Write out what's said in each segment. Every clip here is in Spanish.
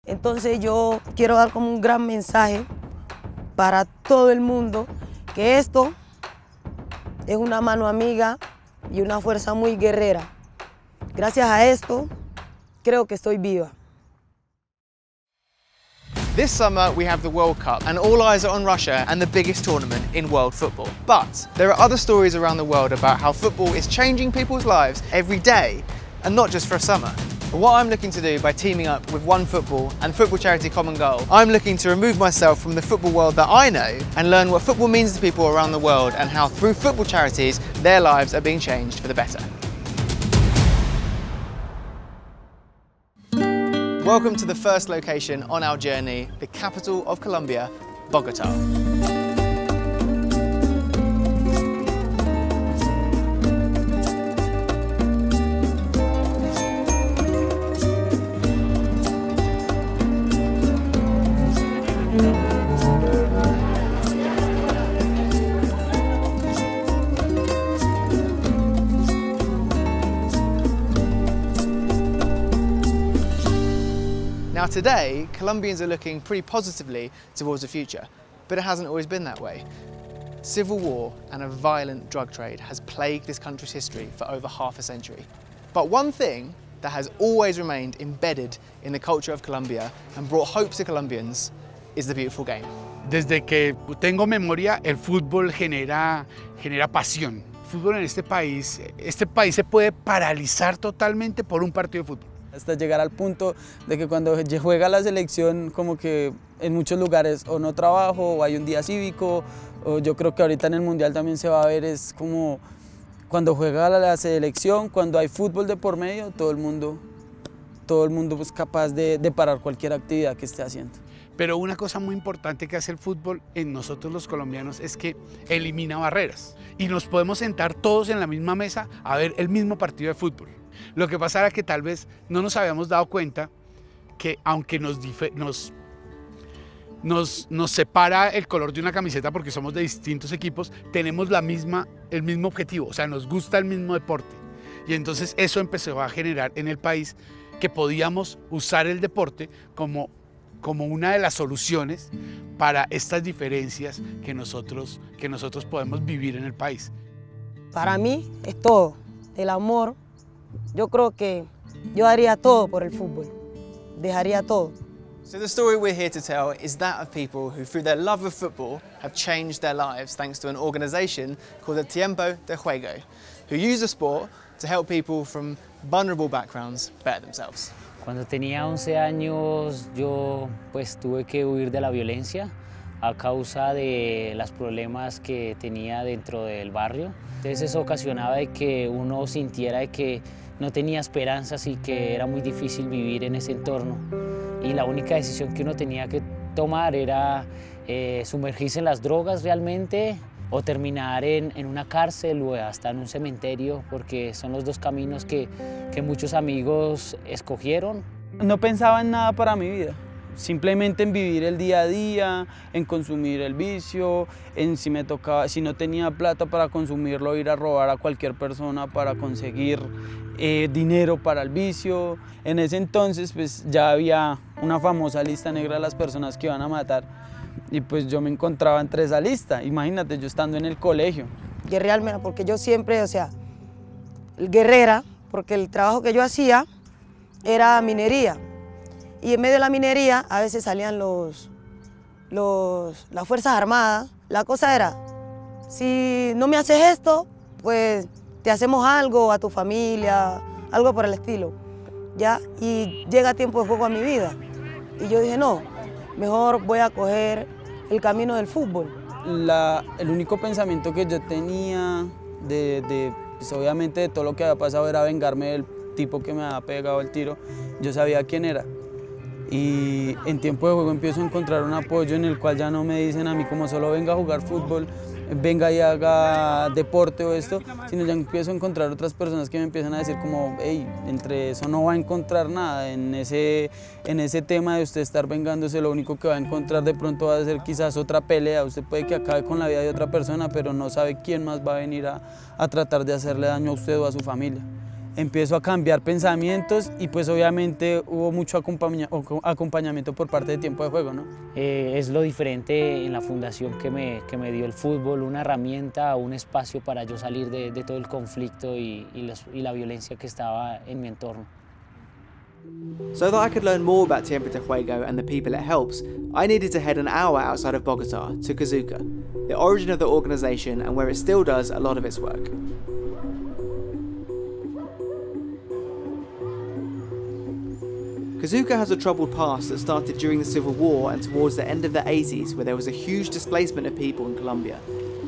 Entonces yo quiero dar como un gran mensaje para todo el mundo, que esto es una mano amiga y una fuerza muy guerrera. Gracias a esto, creo que estoy viva. This summer we have the World Cup and all eyes are on Russia and the biggest tournament in world football. But there are other stories around the world about how football is changing people's lives every day and not just for a summer. What I'm looking to do by teaming up with Onefootball and football charity Common Goal, I'm looking to remove myself from the football world that I know and learn what football means to people around the world and how through football charities their lives are being changed for the better. Welcome to the first location on our journey, the capital of Colombia, Bogotá. Now today, Colombians are looking pretty positively towards the future, but it hasn't always been that way. Civil war and a violent drug trade has plagued this country's history for over half a century. But one thing that has always remained embedded in the culture of Colombia and brought hope to Colombians is the beautiful game. Desde que tengo memoria, el fútbol genera pasión. El fútbol en este país se puede paralizar totalmente por un partido de fútbol. Hasta llegar al punto de que cuando juega la selección, como que en muchos lugares o no trabajo o hay un día cívico, o yo creo que ahorita en el Mundial también se va a ver, es como cuando juega la selección, cuando hay fútbol de por medio, todo el mundo es capaz de parar cualquier actividad que esté haciendo. Pero una cosa muy importante que hace el fútbol en nosotros los colombianos es que elimina barreras y nos podemos sentar todos en la misma mesa a ver el mismo partido de fútbol. Lo que pasa era que tal vez no nos habíamos dado cuenta que aunque nos separa el color de una camiseta porque somos de distintos equipos, tenemos el mismo objetivo, o sea, nos gusta el mismo deporte. Y entonces eso empezó a generar en el país que podíamos usar el deporte como una de las soluciones para estas diferencias que nosotros podemos vivir en el país. Para mí es todo, el amor. Yo creo que yo haría todo por el fútbol, dejaría todo. So the story we're here to tell is that of people who, through their love of football, have changed their lives thanks to an organisation called el Tiempo de Juego, who use the sport to help people from vulnerable backgrounds better themselves. Cuando tenía 11 años yo pues tuve que huir de la violencia a causa de los problemas que tenía dentro del barrio. Entonces eso ocasionaba de que uno sintiera de que no tenía esperanzas y que era muy difícil vivir en ese entorno. Y la única decisión que uno tenía que tomar era sumergirse en las drogas realmente o terminar en una cárcel o hasta en un cementerio, porque son los dos caminos que muchos amigos escogieron. No pensaba en nada para mi vida. Simplemente en vivir el día a día, en consumir el vicio, en si no tenía plata para consumirlo, ir a robar a cualquier persona para conseguir dinero para el vicio. En ese entonces pues ya había una famosa lista negra de las personas que iban a matar y pues yo me encontraba entre esa lista. Imagínate, yo estando en el colegio. Guerrearme, porque yo siempre, guerrera, porque el trabajo que yo hacía era minería. Y en medio de la minería a veces salían las Fuerzas Armadas. La cosa era, si no me haces esto, pues te hacemos algo a tu familia, algo por el estilo. ¿Ya? Y llega tiempo de juego a mi vida. Y yo dije, no, mejor voy a coger el camino del fútbol. El único pensamiento que yo tenía pues obviamente de todo lo que había pasado era vengarme del tipo que me había pegado el tiro. Yo sabía quién era. Y en tiempo de juego empiezo a encontrar un apoyo en el cual ya no me dicen a mí como solo venga a jugar fútbol, venga y haga deporte o esto, sino ya empiezo a encontrar otras personas que me empiezan a decir como, hey, entre eso no va a encontrar nada, en ese tema de usted estar vengándose, lo único que va a encontrar de pronto va a ser quizás otra pelea, usted puede que acabe con la vida de otra persona, pero no sabe quién más va a venir a tratar de hacerle daño a usted o a su familia. empiezo a cambiar pensamientos y pues obviamente hubo mucho acompañamiento por parte de Tiempo de Juego, ¿no? Es lo diferente en la fundación que me dio el fútbol, una herramienta, un espacio para yo salir de todo el conflicto y la violencia que estaba en mi entorno. So that I could learn more about Tiempo de Juego and the people it helps, I needed to head an hour outside of Bogotá to Kazuka, the origin of the organisation and where it still does a lot of its work. Kazuka has a troubled past that started during the Civil War and towards the end of the 80s, where there was a huge displacement of people in Colombia,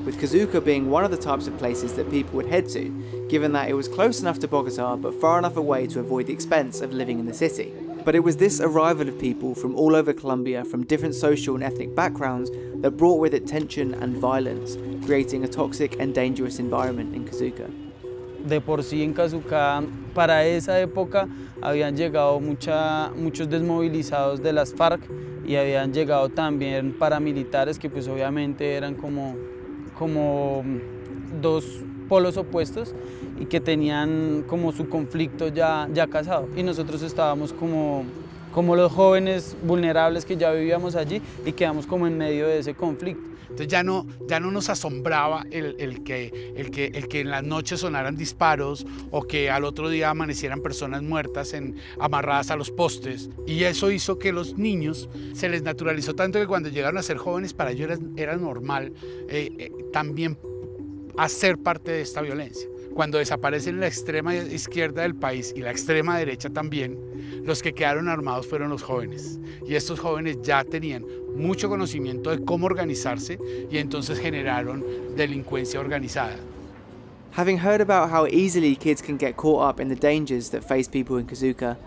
with Kazuka being one of the types of places that people would head to, given that it was close enough to Bogotá but far enough away to avoid the expense of living in the city. But it was this arrival of people from all over Colombia from different social and ethnic backgrounds that brought with it tension and violence, creating a toxic and dangerous environment in Kazuka. De por sí en Kazuka, para esa época, habían llegado muchos desmovilizados de las FARC y habían llegado también paramilitares que pues obviamente eran como dos polos opuestos y que tenían como su conflicto ya casado. Y nosotros estábamos como los jóvenes vulnerables que ya vivíamos allí y quedamos como en medio de ese conflicto. Entonces ya no nos asombraba el que en las noches sonaran disparos o que al otro día amanecieran personas muertas amarradas a los postes. Y eso hizo que los niños se les naturalizó tanto que cuando llegaron a ser jóvenes para ellos era normal también hacer parte de esta violencia. Cuando desaparecen la extrema izquierda del país y la extrema derecha también, los que quedaron armados fueron los jóvenes. Y estos jóvenes ya tenían mucho conocimiento de cómo organizarse y entonces generaron delincuencia organizada. Having heard about how easily kids can get caught up in the dangers that face people in Kazuka,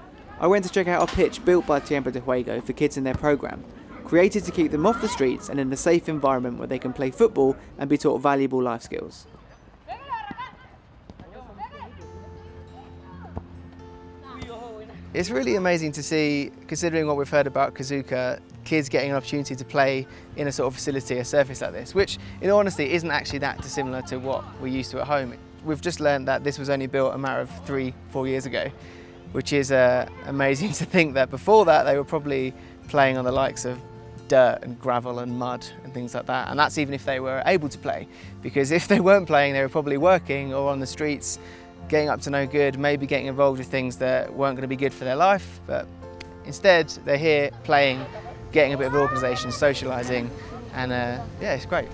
I went to check out a pitch built by Tiempo de Juego for kids in their program, created to keep them off the streets and in a safe environment where they can play football and be taught valuable life skills. It's really amazing to see, considering what we've heard about Kazuka, kids getting an opportunity to play in a sort of facility, a surface like this, which in all honesty isn't actually that dissimilar to what we're used to at home. We've just learned that this was only built a matter of 3-4 years ago, which is amazing to think that before that they were probably playing on the likes of dirt and gravel and mud and things like that, and that's even if they were able to play, because if they weren't playing they were probably working or on the streets getting up to no good, maybe getting involved with things that weren't going to be good for their life, but instead they're here playing, getting a bit of organisation, socialising, and yeah, it's great.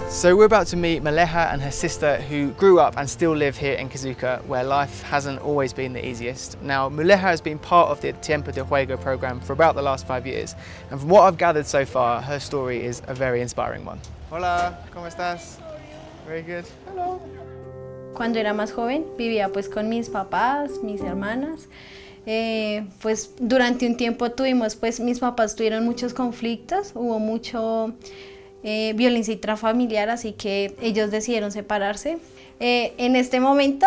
So we're about to meet Maleha and her sister who grew up and still live here in Kazuka, where life hasn't always been the easiest. Now Maleha has been part of the Tiempo de Juego program for about the last 5 years, and from what I've gathered so far, her story is a very inspiring one. Hola, ¿cómo estás? Very good. Hello. Cuando era más joven vivía pues con mis papás, mis hermanas. Pues durante un tiempo mis papás tuvieron muchos conflictos, hubo mucho violencia intrafamiliar, así que ellos decidieron separarse. En este momento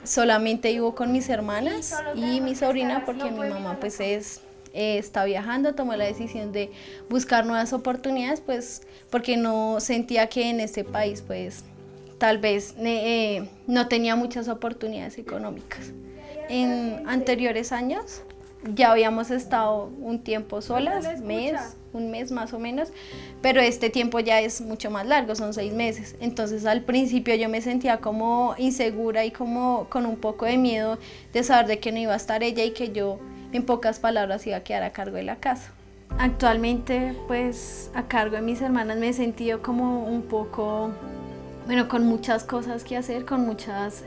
solamente vivo con mis hermanas y mi sobrina porque mi mamá pues está viajando, tomó la decisión de buscar nuevas oportunidades, pues porque no sentía que en este país pues tal vez no tenía muchas oportunidades económicas. En anteriores años ya habíamos estado un tiempo solas, un mes más o menos, pero este tiempo ya es mucho más largo, son 6 meses. Entonces al principio yo me sentía como insegura y como con un poco de miedo de saber de que no iba a estar ella y que yo en pocas palabras iba a quedar a cargo de la casa. Actualmente pues a cargo de mis hermanas me he sentido como un poco, bueno, con muchas cosas que hacer, con muchas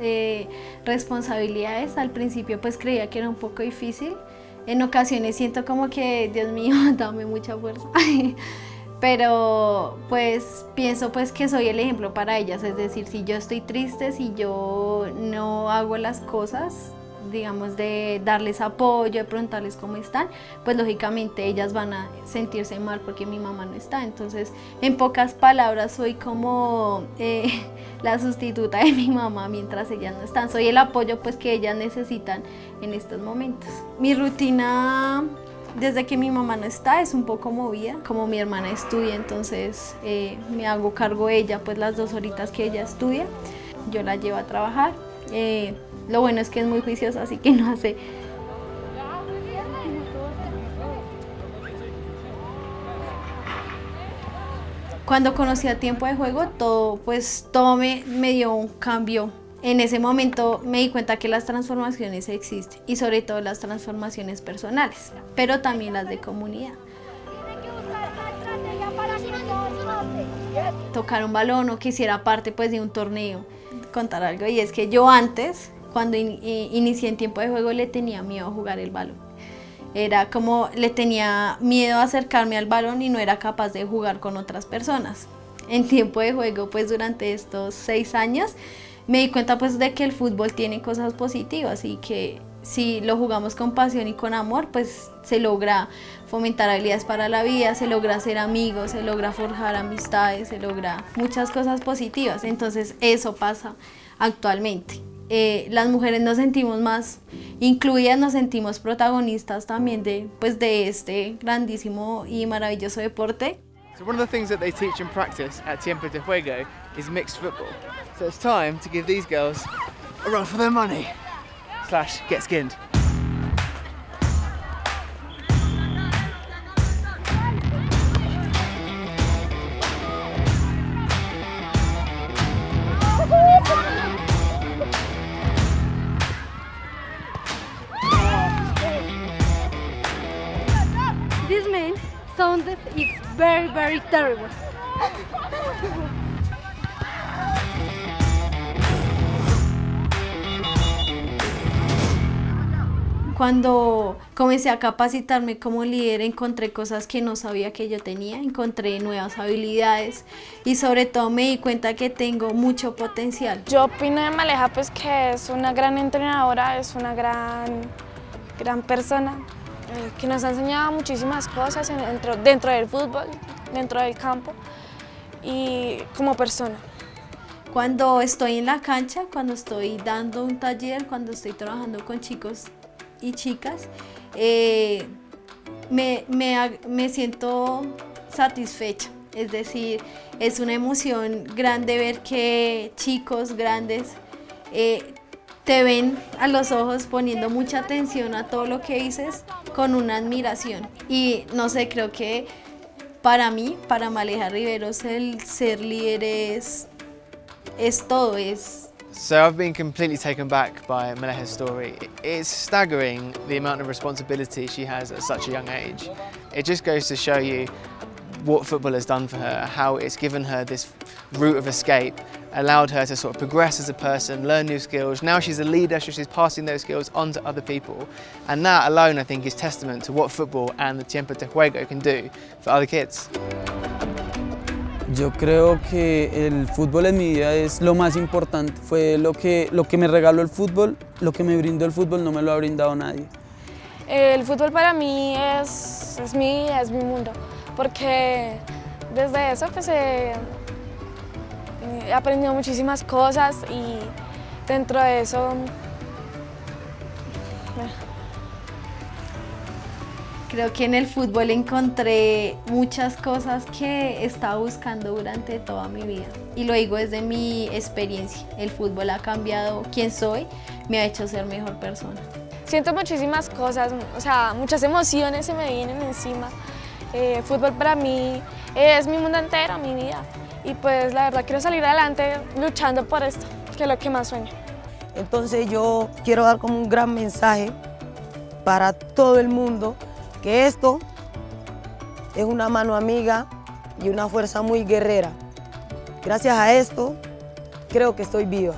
responsabilidades. Al principio pues creía que era un poco difícil. En ocasiones siento como que, Dios mío, dame mucha fuerza. Pero pues pienso pues que soy el ejemplo para ellas. Es decir, si yo estoy triste, si yo no hago las cosas, digamos, de darles apoyo, de preguntarles cómo están, pues lógicamente ellas van a sentirse mal porque mi mamá no está. Entonces, en pocas palabras, soy como la sustituta de mi mamá mientras ellas no están. Soy el apoyo pues que ellas necesitan en estos momentos. Mi rutina Desde que mi mamá no está es un poco movida, como mi hermana estudia, entonces me hago cargo de ella, pues las 2 horitas que ella estudia, yo la llevo a trabajar. Lo bueno es que es muy juiciosa, así que no hace... Cuando conocí a Tiempo de Juego, todo me dio un cambio. En ese momento me di cuenta que las transformaciones existen y sobre todo las transformaciones personales, pero también las de comunidad. Tocar un balón o que hiciera parte pues, de un torneo, contar algo, y es que yo antes, cuando inicié en Tiempo de Juego, le tenía miedo a jugar el balón. Era como le tenía miedo a acercarme al balón y no era capaz de jugar con otras personas. En Tiempo de Juego, pues durante estos 6 años, me di cuenta pues de que el fútbol tiene cosas positivas y que si lo jugamos con pasión y con amor, pues se logra fomentar habilidades para la vida, se logra ser amigos, se logra forjar amistades, se logra muchas cosas positivas. Entonces eso pasa actualmente. Las mujeres nos sentimos más incluidas, nos sentimos protagonistas también de este grandísimo y maravilloso deporte. So one of the things that they teach and practice at Tiempo de Juego is mixed football. So it's time to give these girls a run for their money / get skinned. This man, Saunders, is very, very terrible. Cuando comencé a capacitarme como líder, encontré cosas que no sabía que yo tenía, encontré nuevas habilidades y sobre todo me di cuenta que tengo mucho potencial. Yo opino de Maleja pues que es una gran entrenadora, es una gran persona, que nos ha enseñado muchísimas cosas dentro del fútbol, dentro del campo y como persona. Cuando estoy en la cancha, cuando estoy dando un taller, cuando estoy trabajando con chicos y chicas, me siento satisfecha, es decir, es una emoción grande ver que chicos grandes te ven a los ojos poniendo mucha atención a todo lo que dices con una admiración. Y no sé, creo que para mí, para Maleja Riveros, el ser líder es todo, So I've been completely taken back by Maleja's story. It's staggering the amount of responsibility she has at such a young age. It just goes to show you what football has done for her, how it's given her this route of escape, allowed her to sort of progress as a person, learn new skills. Now she's a leader, so she's passing those skills on to other people. And that alone, I think, is testament to what football and the Tiempo de Juego can do for other kids. Yo creo que el fútbol en mi vida es lo más importante. Fue lo que me regaló el fútbol, lo que me brindó el fútbol no me lo ha brindado nadie. El fútbol para mí es mi vida, es mi mundo, porque desde eso pues, he aprendido muchísimas cosas y dentro de eso creo que en el fútbol encontré muchas cosas que estaba buscando durante toda mi vida y lo digo desde mi experiencia. El fútbol ha cambiado quién soy, me ha hecho ser mejor persona. Siento muchísimas cosas, o sea, muchas emociones se me vienen encima. Fútbol para mí es mi mundo entero, mi vida. Y pues la verdad quiero salir adelante luchando por esto, que es lo que más sueño. Entonces yo quiero dar como un gran mensaje para todo el mundo, que esto es una mano amiga y una fuerza muy guerrera. Gracias a esto creo que estoy viva.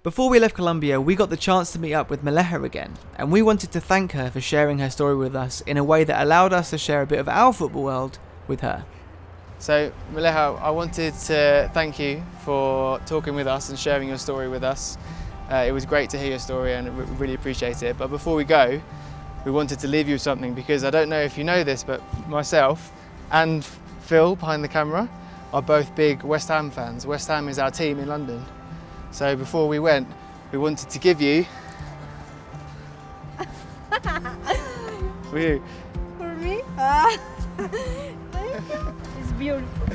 Before we left Colombia, we got the chance to meet up with Maleja again, and we wanted to thank her for sharing her story with us in a way that allowed us to share a bit of our football world with her. So, Maleja, I wanted to thank you for talking with us and sharing your story with us. It was great to hear your story and we really appreciate it. But before we go, we wanted to leave you with something, because I don't know if you know this, but myself and Phil behind the camera are both big West Ham fans. West Ham is our team in London. So before we went, we wanted to give you... For you. For me? It's beautiful.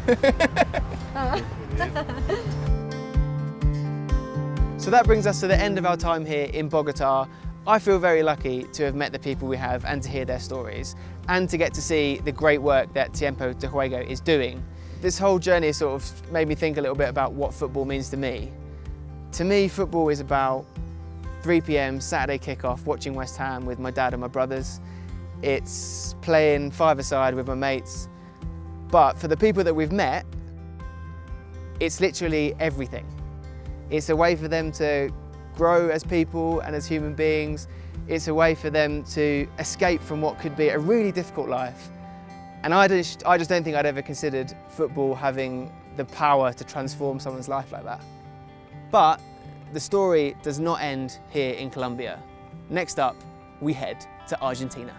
So that brings us to the end of our time here in Bogota. I feel very lucky to have met the people we have and to hear their stories and to get to see the great work that Tiempo de Juego is doing. This whole journey sort of made me think a little bit about what football means to me. To me, football is about 3 p.m. Saturday kickoff, watching West Ham with my dad and my brothers. It's playing five-a-side with my mates. But for the people that we've met, it's literally everything. It's a way for them to grow as people and as human beings. It's a way for them to escape from what could be a really difficult life. And I just don't think I'd ever considered football having the power to transform someone's life like that. But the story does not end here in Colombia. Next up, we head to Argentina.